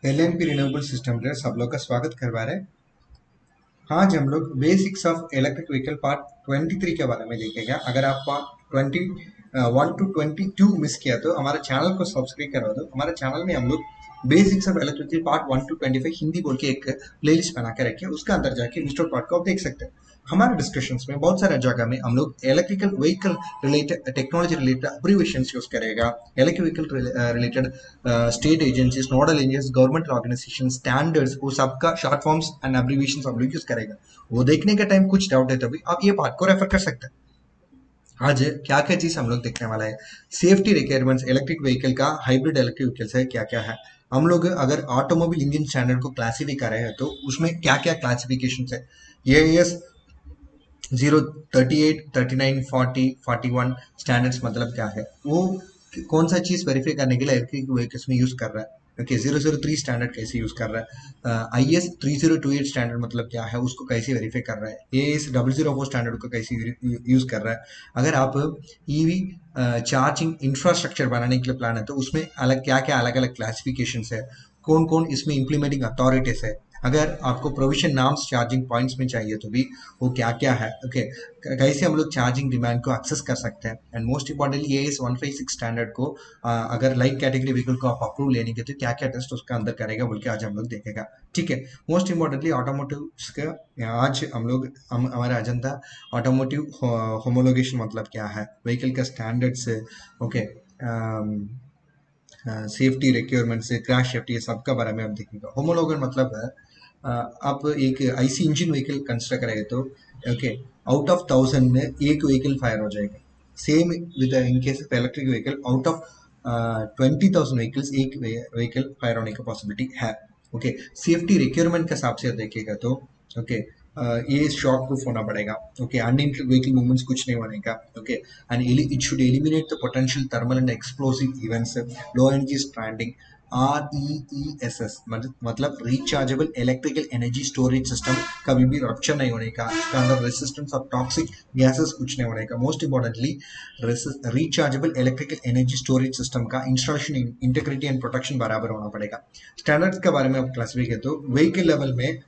LNP renewable system में सब लोग का स्वागत करवा रहे हैं। आज हम लोग basics of electric vehicle part 23 के बारे में देखेंगे। अगर आप पार्ट 21 टू 22 मिस किया तो हमारे चैनल को सब्सक्राइब करवा दो। हमारे चैनल में हम लोग basics of electric part 1 to 25 Hindi बोल के एक प्लेलिस्ट बना के रखे, उसका अंदर जाके इंस्टॉल पार्ट को आप देख सकते हैं। हमारे डिस्कशंस में बहुत सारे जगह में हम लोग electrical vehicle related technology related abbreviations use करेगा। Electric vehicle related state agencies, nodal agencies, government organisation, standards, वो सबका शॉर्ट फॉर्म्स एंड एब्रीविएशंस हम लोग यूज करेगा। वो देखने के टाइम कुछ डाउट है तो भी आप ये पार्ट को रेफर कर सकते हैं। आज क्या क्या चीज हम लोग देखने वाला है। सेफ्टी रिक्वायरमेंट्स इलेक्ट्रिक व्हीकल का, हाइब्रिड इलेक्ट्रिक व्हीकल्स है क्या क्या है। हम लोग अगर ऑटोमोबाइल इंजन स्टैंडर्ड को क्लासिफाई कर रहे हैं तो उसमें क्या क्या क्लासिफिकेशन है। ये जीरो 38 39 40 41 स्टैंडर्ड्स मतलब क्या है, वो कौन सा चीज वेरीफाई करने के लिए इलेक्ट्रिक व्हीकल्स में यूज कर रहा है। ओके, 003 स्टैंडर्ड कैसे यूज कर रहा है, IS 3028 स्टैंडर्ड मतलब क्या है, उसको कैसे वेरीफाई कर रहा है, AS 004 स्टैंडर्ड को कैसे यूज कर रहा है। अगर आप ईवी चार्जिंग इंफ्रास्ट्रक्चर बनाने के लिए प्लान है तो उसमें अलग क्या क्या अलग अलग क्लासिफिकेशन है, कौन कौन इसमें इंप्लीमेंटिंग अथॉरिटीज है। अगर आपको प्रोविजन नाम्स चार्जिंग पॉइंट्स में चाहिए तो भी वो क्या क्या है। ओके, कैसे हम लोग चार्जिंग डिमांड को एक्सेस कर सकते हैं। एंड मोस्ट इंपॉर्टेंटली ये इस 156 स्टैंडर्ड को अगर लाइट कैटेगरी व्हीकल को आप अप्रूव लेने के तो क्या क्या टेस्ट उसका अंदर करेगा बोल के आज हम लोग देखेगा। ठीक है, मोस्ट इंपॉर्टेंटली ऑटोमोटिव का आज हम लोग हमारा एजेंडा ऑटोमोटिव होमोलोगेशन मतलब क्या है, व्हीकल का स्टैंडर्ड्स। ओके, सेफ्टी रिक्वायरमेंट से क्रैश सेफ्टी ये सबका बारे में हम देखेंगे। होमोलोगन मतलब है आप एक आईसी इंजन व्हीकल कंसिडर करेंगे तो ओके, आउट ऑफ 1000 में एक व्हीकल फायर हो जाएगा। Same with in case of electric vehicle, out of 20,000 vehicles एक व्हीकल फायर होने की पॉसिबिलिटी है। ओके, सेफ्टी रिक्वायरमेंट के हिसाब से देखेगा तो ओके, ये शॉक प्रूफ होना पड़ेगा। ओके, अनइंटेड व्हीकल मूवमेंट्स कुछ नहीं बनेगा। Okay, and it should eliminate the potential thermal and explosive events, low energy stranding, REESS मतलब rechargeable electrical energy storage system, कभी भी रप्चर नहीं होने का, इसका अंदर रेसिस्टेंस ऑफ टॉक्सिक गैसेस कुछ नहीं होने का। Most importantly rechargeable electrical energy storage system का इंस्टॉलेशन इंटीग्रिटी एंड प्रोटेक्शन बराबर होना पड़ेगा। स्टैंडर्ड्स के बारे में आप क्लासिफाई किया तो व्हीकल लेवल में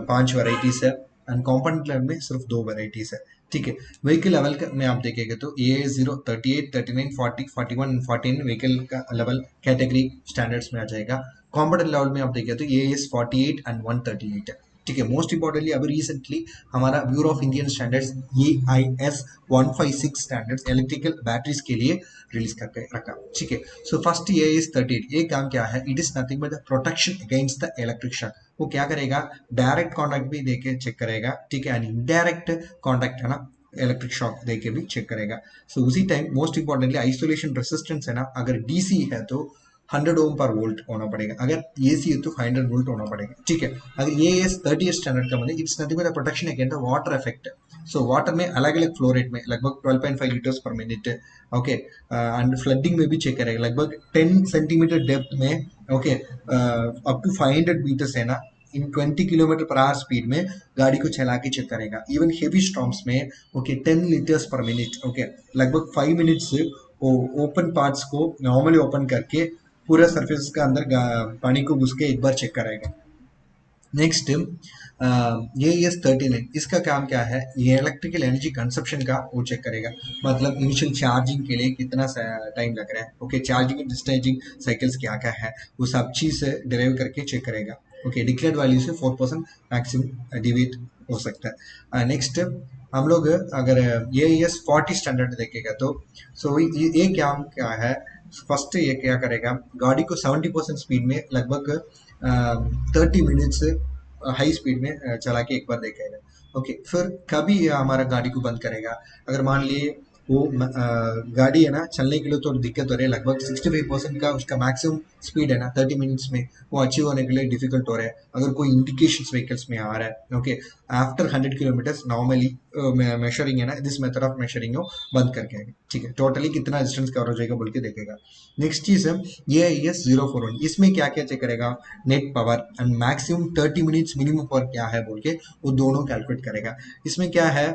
5 वेराइटीज है एंड कॉम्पोनेंट लेवल में सिर्फ 2 वेराइटीज है। ठीक है, व्हीकल लेवल में आप देखेंगे तो ये 038 39 40 41 14 व्हीकल का लेवल कैटेगरी स्टैंडर्ड्स में आ जाएगा। कॉम्पोनेंट लेवल में आप देखें तो ये इस 48 एंड 138 है। ठीक है, मोस्ट इंपॉर्टेंटली अभी रिसेंटली हमारा bureau of Indian standards AIS 156 standards electrical batteries के लिए रिलीज करके रखा। ठीक है, सो फर्स्ट AIS 38 ये काम क्या है, it is nothing but the protection against the electric shock. वो क्या करेगा, डायरेक्ट कॉन्टैक्ट भी देके चेक करेगा। ठीक है, एंड इनडायरेक्ट कॉन्टैक्ट है ना, इलेक्ट्रिक शॉक देके भी चेक करेगा। सो उसी time most importantly isolation resistance है ना, अगर DC है तो 100 ओम पर वोल्ट होना पड़ेगा, अगर AC है तो 500 वोल्ट होना पड़ेगा। ठीक है, अगर ये एस 30 स्टैंडर्ड का मतलब it's nothing but protection against the water effect. So water में अलग अलग फ्लो रेट में लगभग 12.5 लीटर्स पर मिनट। ओके, एंड फ्लडिंग में भी चेक करेगा लगभग 10 सेंटीमीटर डेप्थ में। ओके, अप टू 500 मीटर्स है ना, इन 20 किलोमीटर पर आवर स्पीड में गाड़ी को चला के चेक करेगा। इवन हेवी स्टॉर्म्स में ओके 10 लीटर्स पर मिनट। ओके, लगभग 5 मिनट्स ओपन पार्ट्स को नॉर्मली ओपन करके पूरा सरफेस का अंदर पानी को घुस के एक बार चेक कराएगा। नेक्स्ट ये AS 13 है, इसका काम क्या है, ये इलेक्ट्रिकल एनर्जी कंजप्शन का वो चेक करेगा। मतलब इनिशियल चार्जिंग के लिए कितना टाइम लग रहा है। Okay, charging and discharging cycles क्या क्या है, वो सब चीज डिराइव करके चेक करेगा। ओके, डिक्लेयर्ड वैल्यू से 4% मैक्सिमम डिवीट हो सकता है। नेक्स्ट हम लोग अगर ये AS 40 स्टैंडर्ड देखेगा तो सो ये क्या है, फर्स्ट ये क्या करेगा, गाड़ी को 70% स्पीड में लगभग 30 मिनट्स हाई स्पीड में चला के एक बार देखेगा। ओके, फिर कभी ये हमारा गाड़ी को बंद करेगा। अगर मान लिए वो गाड़ी है ना चलने के लिए तो दिक्कत हो रही है, लगभग 65% का उसका मैक्सिमम स्पीड है ना 30 मिनट्स में, वो अचीव होने के लिए डिफिकल्ट हो रहा है। अगर कोई इंडिकेशन व्हीकल्स में आ रहा है okay, after 100 kilometres normally measuring है ना, दिस मेथड ऑफ मेजरिंग हो बंद करके आएगा। ठीक है, टोटली कितना डिस्टेंस कवर हो जाएगा बोल के देखेगा। नेक्स्ट चीज है ये AS 041, इसमें क्या क्या चेक करेगा, net power and maximum 30 minutes minimum power क्या है बोल के वो दोनों कैलकुलेट करेगा। इसमें क्या है,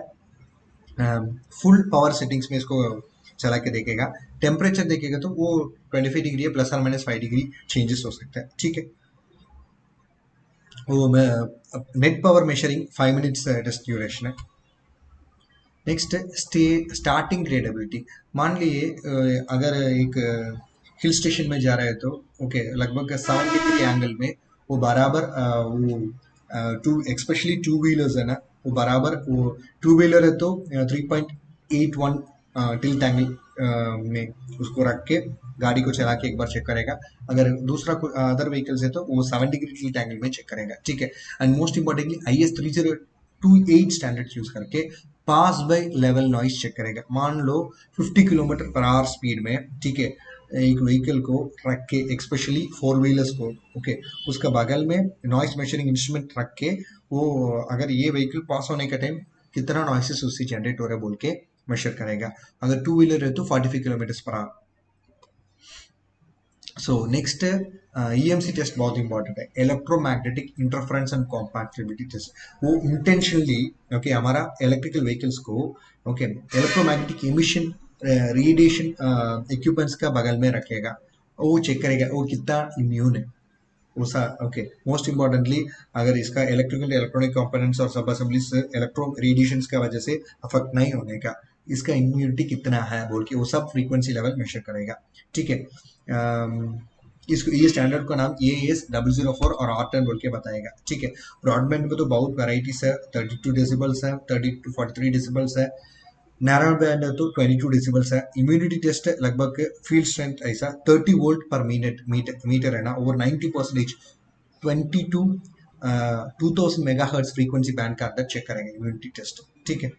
फुल पावर सेटिंग्स में इसको चला के देखेगा। टेम्परेचर देखेगा तो वो 25 डिग्री है, ±5 डिग्री चेंजेस हो सकता है। ठीक है, वो net power measuring 5 minutes test duration है। Next stay starting gradeability. मान लिए अगर एक हिल स्टेशन में जा रहे हैं तो ओके लगभग 7 डिग्री एंगल में वो बराबर वो टू स्पेशली टू व्हीलर्स है ना, वो बराबर वो टू व्हीलर है तो 3.81 टिल्ट एंगल में उसको रख के गाड़ी को चला के एक बार चेक करेगा। अगर दूसरा अदर व्हीकल्स है तो वो 7 डिग्री टिल्ट एंगल में चेक करेगा, ठीक है। And most importantly IS 3028 standard use करके पास बाय लेवल नॉइस चेक करेगा। मान लो 50 किलोमीटर पर आवर स्पीड में, ठीक है, एक व्हीकल को रख के स्पेशली फोर व्हीलर्स को, ओके, उसका बगल में नॉइस मेजरिंग इंस्ट्रूमेंट रख के वो अगर ये व्हीकल पास होने का टाइम कितना नॉइसेस उससे जनरेट हो रहा है बोल के मेजर करेगा। अगर टू व्हीलर है तो 45 kilometre per hour. So next EMC test बहुत इंपॉर्टेंट है, electromagnetic interference and compatibility test. वो इंटेंशनली ओके हमारा इलेक्ट्रिकल व्हीकल्स को okay electromagnetic emission radiation equipments का बगल में रखेगा। वो चेक करेगा वो कितना इम्यून है उसा, ओके। मोस्ट इंपॉर्टेंटली अगर इसका इलेक्ट्रिकल इलेक्ट्रॉनिक कंपोनेंट्स और सब असेंबलीज इलेक्ट्रो रेडिएशंस का वजह से अफेक्ट नहीं होने का, इसका इम्यूनिटी कितना है बोल के वो सब फ्रीक्वेंसी लेवल मेजर करेगा, ठीक है। इसको ये स्टैंडर्ड का नाम AS004 और R10 बोल के बताएगा, ठीक है। ब्रॉडबैंड में तो बहुत वेराइटीज है, 32 डेसिबल्स है, 30 to 43 डेसिबल्स है। नैरो बैंड है तो 22 डेसिबल्स है। इम्यूनिटी टेस्ट लगभग फील्ड स्ट्रेंथ ऐसा 30 वोल्ट पर मिनट मीटर है ना, over 90% 22 2000 mega hertz frequency band का अंदर चेक करेंगे इम्यूनिटी टेस्ट, ठीक है।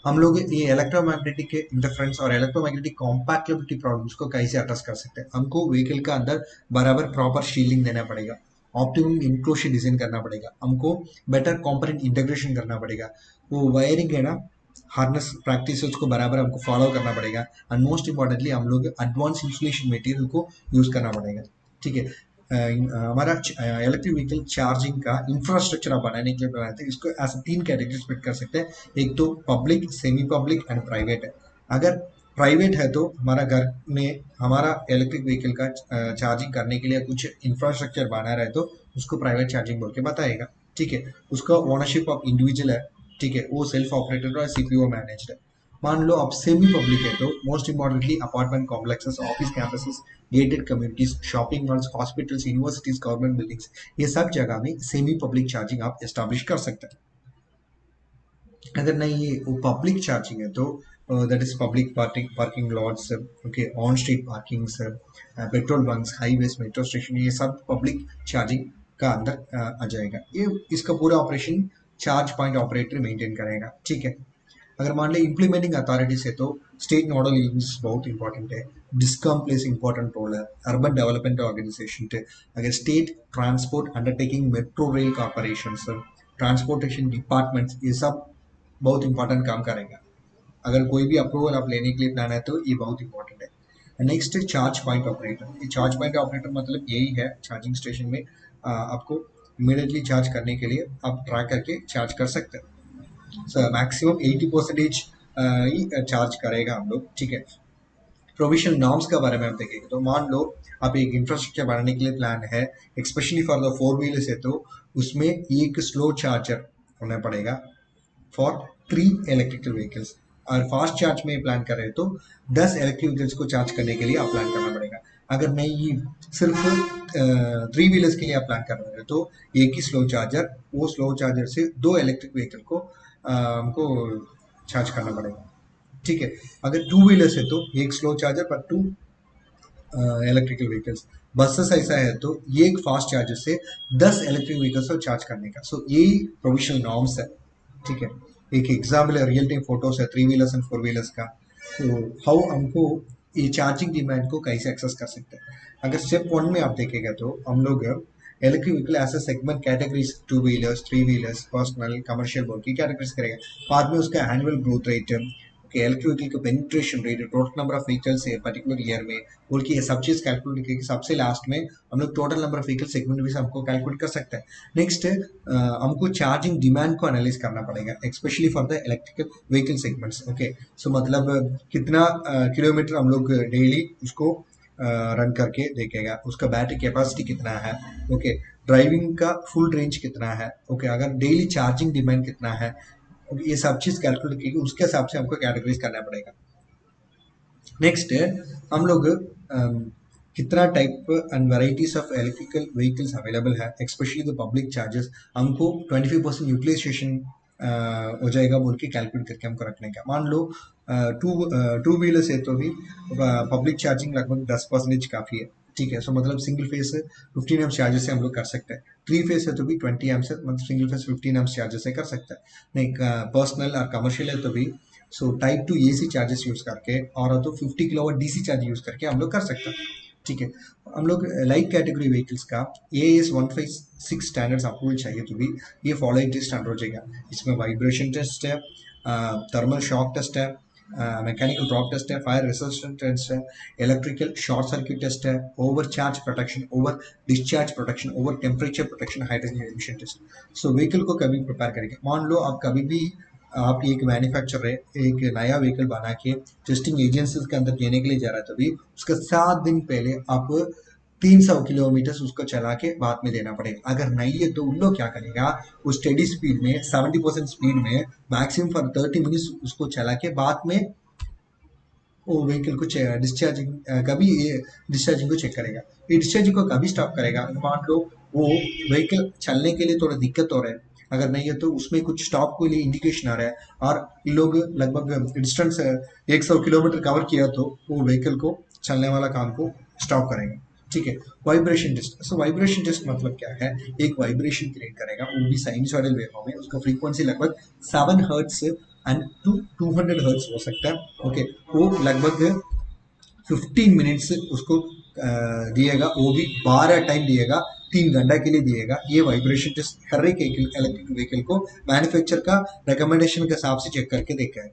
हम लोग ये इलेक्ट्रोमैग्नेटिक इंटरफ्रेंस और इलेक्ट्रोमैग्नेटिक कॉम्पैटिबिलिटी प्रॉब्लम्स को कैसे एड्रेस कर सकते हैं। हमको व्हीकल का अंदर बराबर प्रॉपर शील्डिंग देना पड़ेगा, ऑप्टिमम इनक्लोजर डिजाइन करना पड़ेगा, हमको बेटर कंपोनेंट इंटीग्रेशन करना पड़ेगा, वो वायरिंग है ना हार्नेस प्रैक्टिस को बराबर हमको फॉलो करना पड़ेगा। एंड मोस्ट इंपॉर्टेंटली हम लोग एडवांस इंसुलेशन मटेरियल को यूज करना पड़ेगा, ठीक है। हमारा इलेक्ट्रिक व्हीकल चार्जिंग का इंफ्रास्ट्रक्चर आप बनाने के लिए बनाते हैं, इसको ऐसे 3 कैटेगरी स्प्लिट कर सकते हैं। एक तो public, semi public and private है। अगर प्राइवेट है तो हमारा घर में हमारा इलेक्ट्रिक व्हीकल का चार्जिंग करने के लिए कुछ इंफ्रास्ट्रक्चर बना रहे तो उसको प्राइवेट चार्जिंग बोल के बताएगा, ठीक है। उसका ओनरशिप ऑफ इंडिविजुअल है, ठीक है, वो सेल्फ ऑपरेटेड और CPO मैनेज्ड है। मान लो अब सेमी पब्लिक है तो most importantly apartment complexes, office campuses, gated communities, shopping malls, hospitals, universities, government buildings, ये सब जगह में सेमी पब्लिक चार्जिंग आप एस्टैब्लिश कर सकते हैं। अगर नहीं ये वो पब्लिक चार्जिंग है तो that is public parking lots, okay, on street parkings, petrol bunks, highways, metro station, ये सब पब्लिक चार्जिंग का अंदर आ जाएगा। ये इसका पूरा operation charge point operator maintain करेगा, ठीक है। अगर मान ली इम्प्लीमेंटिंग अथॉरिटीज है तो स्टेट नोडल एजेंसीज बहुत इंपॉर्टेंट है। डिस्कॉम प्लेस इंपॉर्टेंट रोल है, अर्बन डेवलपमेंट ऑर्गेनाइजेशन थे। अगर state transport undertaking, metro rail corporation, transportation departments, ये सब बहुत इंपॉर्टेंट काम करेगा। अगर कोई भी अप्रूवल आप लेने के लिए प्लान है तो ये बहुत इंपॉर्टेंट है। नेक्स्ट है चार्ज पॉइंट ऑपरेटर। ये चार्ज पॉइंट ऑपरेटर मतलब यही है, चार्जिंग स्टेशन में आपको इमीडिएटली चार्ज करने के लिए आप ट्राई करके चार्ज कर सकते हैं। मैक्सिमम 80% ही चार्ज करेगा हम लोग, ठीक है। प्रोविजनल नॉर्म्स के बारे में हम देखेंगे तो मान लो आप एक इंफ्रास्ट्रक्चर बनाने के लिए प्लान है, specially for the four wheelers है तो उसमें एक स्लो चार्जर होना पड़ेगा फॉर 3 इलेक्ट्रिकल व्हीकल्स। और फास्ट चार्ज में प्लान कर रहे हैं तो 10 इलेक्ट्रिक व्हीकल्स को चार्ज करने के लिए आप प्लान करना पड़ेगा। अगर नहीं सिर्फ 3 व्हीलर्स के लिए आप प्लान कर रहे हैं तो एक ही स्लो चार्जर, वो स्लो चार्जर से 2 इलेक्ट्रिक व्हीकल को हमको चार्ज करना पड़ेगा, ठीक है। अगर 2 व्हीलर्स है तो एक स्लो चार्जर पर 2 इलेक्ट्रिकल व्हीकल्स। बसेस ऐसा है तो ये एक फास्ट चार्जर से 10 इलेक्ट्रिक व्हीकल्स को चार्ज करने का। सो ये प्रोविजनल नॉर्म्स है, ठीक है। एक एग्जाम्पल है, रियल टाइम फोटोस है 3 व्हीलर्स एंड 4 व्हीलर्स का। तो हाउ हमको ये चार्जिंग डिमांड को कैसे एक्सेस कर सकते हैं। अगर स्टेप 1 में आप देखेगा तो हम लोग electric vehicle as a segment categories 2 wheelers, 3 wheelers, personal, commercial बोल की कैटेगरीज करेगा। बाद में उसका annual growth rate, electric vehicle का penetration rate, total number of vehicles है पर्टिकुलर ईयर में बोल के ये सब चीज कैलकुलेट करके सबसे लास्ट में हम लोग total number of vehicle segment भी हमको कैलकुलेट कर सकते हैं। नेक्स्ट हमको चार्जिंग डिमांड को एनालाइज करना पड़ेगा, specially for the electrical vehicle segments, okay. So मतलब कितना किलोमीटर हम लोग डेली उसको रन करके देखेगा, उसका बैटरी कैपेसिटी कितना है, ओके, ड्राइविंग का फुल रेंज कितना है, ओके, अगर डेली चार्जिंग डिमांड कितना है, ये सब चीज कैलकुलेट करके उसके हिसाब से हमको कैटेगराइज करना पड़ेगा। नेक्स्ट हम लोग कितना type and varieties of electrical vehicles available है, स्पेशली द पब्लिक चार्जेस, हमको 25% यूटिलाइजेशन हो जाएगा बोल के कैलकुलेट करके हमको रखने का। मान लो टू व्हीलर्स है तो भी पब्लिक चार्जिंग लगभग 10% काफ़ी है, ठीक है। सो मतलब सिंगल फेस 15 एम्स चार्जेस से हम लोग कर सकते हैं, 3 फेस है तो भी 20 एम्स से, मतलब सिंगल फेस 15 एम्स चार्जेस से कर सकते हैं। नहीं पर्सनल और कमर्शियल है तो भी so type two AC charges use करके और तो 50 किलोवाट डीसी चार्ज यूज करके हम लोग कर सकते हैं, ठीक है। हम लोग लाइट कैटेगरी व्हीकल्स का AS156 स्टैंडर्ड्स अप्रूवल चाहिए तो भी ये फॉलोइंग टेस्ट अंडर हो जाएगा। इसमें वाइब्रेशन टेस्ट है, थर्मल शॉक टेस्ट है, मैकेनिकल ड्रॉप टेस्ट है, फायर रेसिस्टेंट टेस्ट है, इलेक्ट्रिकल शॉर्ट सर्किट टेस्ट है, over charge protection, over discharge protection, over temperature protection, hydrogen emission test. So vehicle को कभी प्रिपेयर करेंगे, मान लो आप कभी भी आप एक मैन्युफैक्चरर है, एक नया व्हीकल बना के टेस्टिंग एजेंसीज के अंदर देने के लिए जा रहा है, तभी उसका 7 दिन पहले आप 300 किलोमीटर उसको चला के बाद में देना पड़ेगा। अगर नहीं है तो उन लोग क्या करेगा, वो स्टेडी स्पीड में 70% स्पीड में मैक्सिमम फॉर 30 मिनट्स उसको चला के बाद में वो व्हीकल को डिस्चार्जिंग कभी डिस्चार्जिंग को चेक करेगा। ये डिस्चार्जिंग को कभी स्टॉप करेगा, मान लो वो व्हीकल चलने के लिए थोड़ा दिक्कत हो रहा है, अगर नहीं है तो उसमें कुछ स्टॉप के लिए इंडिकेशन आ रहा है और इन लोग लगभग डिस्टेंस 100 किलोमीटर कवर किया तो वो व्हीकल को चलने वाला काम को स्टॉप करेगा, ठीक है। वाइब्रेशन टेस्ट, सो वाइब्रेशन टेस्ट मतलब क्या है, एक वाइब्रेशन क्रिएट करेगा, वो भी साइनसॉइडल वेव में, उसका फ्रीक्वेंसी लगभग 7 हर्ट्ज एंड 200 हर्ट्ज हो सकता है, ओके। वो लगभग 15 मिनट्स उसको दिएगा, वो भी 12 टाइम दिएगा, 3 घंटा के लिए दिएगा। ये वाइब्रेशन टेस्ट हर एक इलेक्ट्रिक व्हीकल को मैन्युफैक्चर का रिकमेंडेशन के हिसाब से चेक करके देखा है।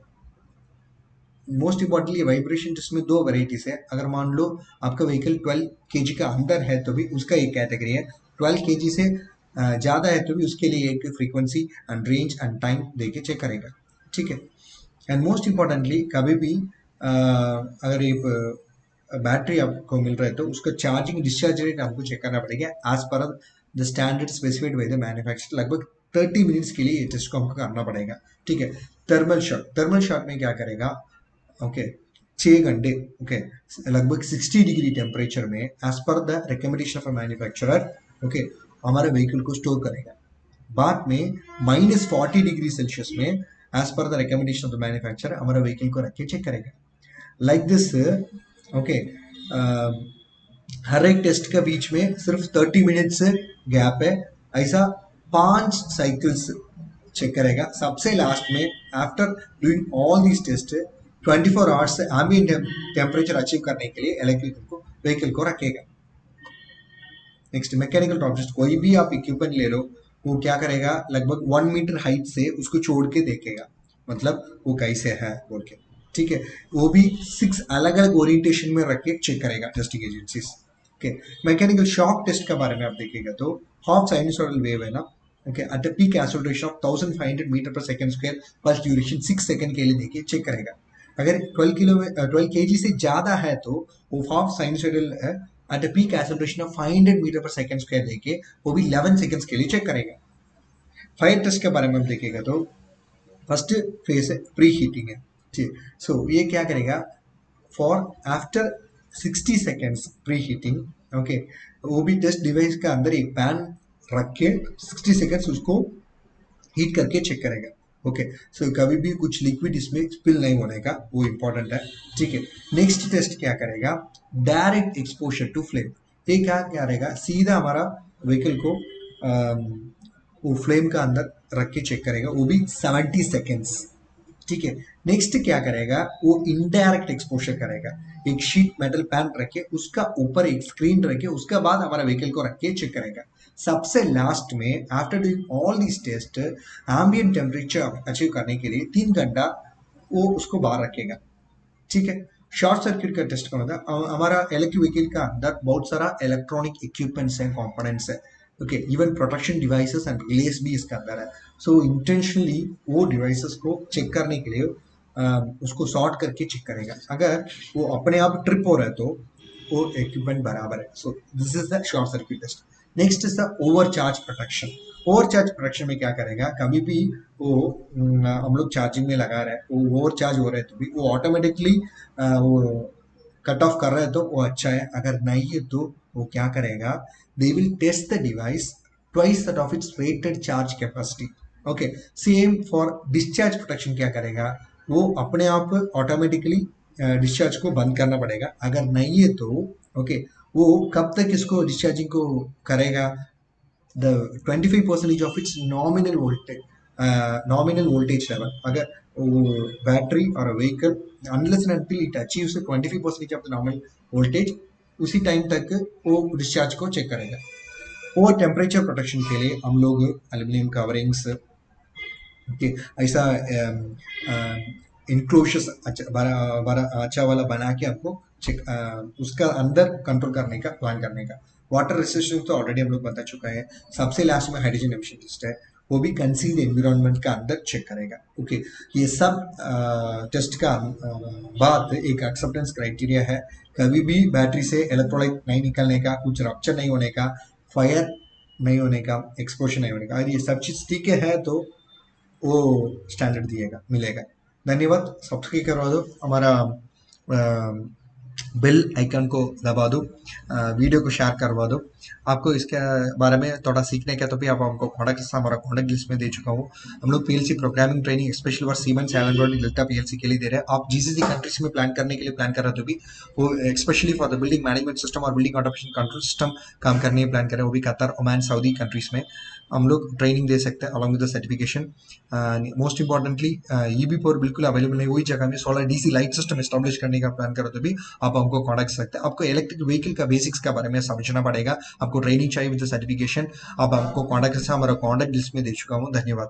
मोस्ट इंपॉर्टेंटली वाइब्रेशन टेस्ट में दो वेराइटीज है, अगर मान लो आपका व्हीकल 12 kg का अंदर है तो भी उसका एक कैटेगरी है, 12 kg से ज़्यादा है तो भी उसके लिए एक frequency and range and time देके चेक करेगा, ठीक है। एंड मोस्ट इम्पॉर्टेंटली कभी भी अगर एक बैटरी आपको मिल रहा है तो उसका चार्जिंग डिस्चार्ज रेट आपको चेक करना पड़ेगा as per the standard specified by the manufacturer. लगभग 30 मिनट्स के लिए ये टेस्ट को हमको करना पड़ेगा, ठीक है। थर्मल शॉक में क्या करेगा, ओके, 6 घंटे, ओके, लगभग 60 डिग्री टेम्परेचर में as per the recommendation of manufacturer, okay, हमारे व्हीकल को स्टोर करेगा। बाद में -40 डिग्री सेल्सियस में as per the recommendation of the manufacturer हमारा व्हीकल को रख के चेक करेगा। लाइक दिस, ओके, हर एक टेस्ट के बीच में सिर्फ 30 मिनट्स गैप है, ऐसा 5 साइकिल्स चेक करेगा। सबसे लास्ट में after doing all these test 24 hours ambient temperature achieve करने के लिए इलेक्ट्रिक व्हीकल को रखेगा। नेक्स्ट मैकेनिकल ड्रॉप टेस्ट, कोई भी आप इक्विपमेंट ले लो, वो क्या करेगा, लगभग 1 मीटर हाइट से उसको छोड़ के देखेगा, मतलब वो कैसे है बोल के, ठीक है। वो भी 6 अलग अलग ओरिएंटेशन में रख के चेक करेगा testing agencies, okay. Mechanical shock test के बारे में आप देखिएगा तो हाफ साइनसॉइडल वेव है ना, okay, at a peak acceleration of 1500 metre पर second square, first duration 6 second के लिए देखिए चेक करेगा। अगर 12 kg से ज्यादा है तो वो हाफ साइनसॉइडल है, at a peak acceleration of 500 metre पर सेकंड स्क्वायर देके वो भी 11 सेकंड्स के लिए चेक करेगा। फायर टेस्ट के बारे में हम देखेगा तो फर्स्ट फेज है प्री हीटिंग है, ठीक। सो ये क्या करेगा, for after 60 seconds pre heating, okay, वो भी टेस्ट डिवाइस का अंदर एक पैन रख के 60 सेकेंड्स उसको हीट करके चेक करेगा, ओके। सो कभी भी कुछ लिक्विड इसमें स्पिल नहीं होने का, वो इंपॉर्टेंट है, ठीक है। नेक्स्ट टेस्ट क्या करेगा, डायरेक्ट एक्सपोजर टू फ्लेम, ये क्या करेगा, सीधा हमारा व्हीकल को वो फ्लेम का अंदर रख के चेक करेगा, वो भी 70 सेकेंड्स, ठीक है। नेक्स्ट क्या करेगा, वो इनडायरेक्ट एक्सपोजर करेगा, एक शीट मेटल पैन रखे उसका ऊपर एक स्क्रीन रखे, उसके बाद हमारा व्हीकल को रख के चेक करेगा। सबसे लास्ट में after doing all this test ambient temperature achieve करने के लिए 3 घंटा वो उसको बाहर रखेगा, ठीक है। शॉर्ट सर्किट का टेस्ट का मतलब हमारा इलेक्ट्रिक व्हीकल का अंदर बहुत सारा इलेक्ट्रॉनिक इक्विपमेंट्स हैं, कंपोनेंट्स है, okay, even protection devices and relays भी इसके अंदर है। सो इंटेंशनली वो डिवाइसेस को चेक करने के लिए उसको शॉर्ट करके चेक करेगा। अगर वो अपने आप ट्रिप हो रहा है तो वो इक्विपमेंट बराबर है. So this is the short circuit test. Next is the overcharge protection. Overcharge protection में क्या करेगा, कभी भी वो हम लोग चार्जिंग में लगा रहे हैं, वो ओवरचार्ज हो रहे हैं तो भी वो ऑटोमेटिकली वो कट ऑफ कर रहे हैं तो वो अच्छा है. अगर नहीं है तो वो क्या करेगा, they will test the device twice that of its rated charge capacity. Okay, same for discharge protection. क्या करेगा, वो अपने आप ऑटोमेटिकली डिस्चार्ज को बंद करना पड़ेगा. अगर नहीं है तो ओके, वो कब तक इसको डिस्चार्जिंग को करेगा, the 25% of its nominal voltage level. अगर battery or a vehicle unless and until it achieves 25% of the nominal voltage, उसी टाइम तक वो डिस्चार्ज को चेक करेगा. और टेम्परेचर प्रोटेक्शन के लिए हम लोग एल्यूमिनियम कवरिंग्स, ओके, ऐसा इंक्लोजर्स अच्छा वाला बना के हमको चेक उसका अंदर कंट्रोल करने का, प्लान करने का. वाटर रेसिस्टेंस तो ऑलरेडी हम लोग बता चुका है. सबसे लास्ट में हाइड्रोजन एमिशन टेस्ट है, वो भी कंसील्ड एनवायरनमेंट का अंदर चेक करेगा. ओके, ये सब टेस्ट का बाद एक एक्सेप्टेंस क्राइटेरिया है. कभी भी बैटरी से इलेक्ट्रोलाइट नहीं निकलने का, कुछ रप्चर नहीं होने का, फायर नहीं होने का, एक्सप्लोजन नहीं होने का. अगर ये सब चीज़ ठीक है तो वो स्टैंडर्ड दिएगा, मिलेगा. धन्यवाद. सब्सक्राइब करवा दो, हमारा बेल आइकन को दबा दो, वीडियो को शेयर करवा दो. आपको इसके बारे में थोड़ा सीखने का तो भी आप हमको कॉन्टैक्ट लिस्ट, हमारा कॉन्टैक्ट लिस्ट में दे चुका हूँ. हम लोग PLC programming training special for siemens Android delta PLC के लिए दे रहे हैं. आप जीसीसी कंट्रीज में प्लान करने के लिए प्लान कर रहे हो तो भी वो specially for the building management system और बिल्डिंग ऑटोमेशन कंट्रोल सिस्टम काम करने की प्लान कर रहे हैं, वो भी कतर, ओमान, सऊदी कंट्रीज में हम लोग ट्रेनिंग दे सकते हैं along with the certification. Most importantly EB power बिल्कुल अवेलेबल नहीं, वही जगह में solar DC light system establish करने का प्लान करो तो भी आप हमको कॉन्टैक्ट सकते हैं. आपको इलेक्ट्रिक व्हीकल का बेसिक्स के बारे में समझना पड़ेगा, आपको ट्रेनिंग चाहिए विद सर्टिफिकेशन. आप हमको कॉन्टैक्ट से, हमारा कॉन्टैक्ट लिस्ट में दे चुका हूँ. धन्यवाद.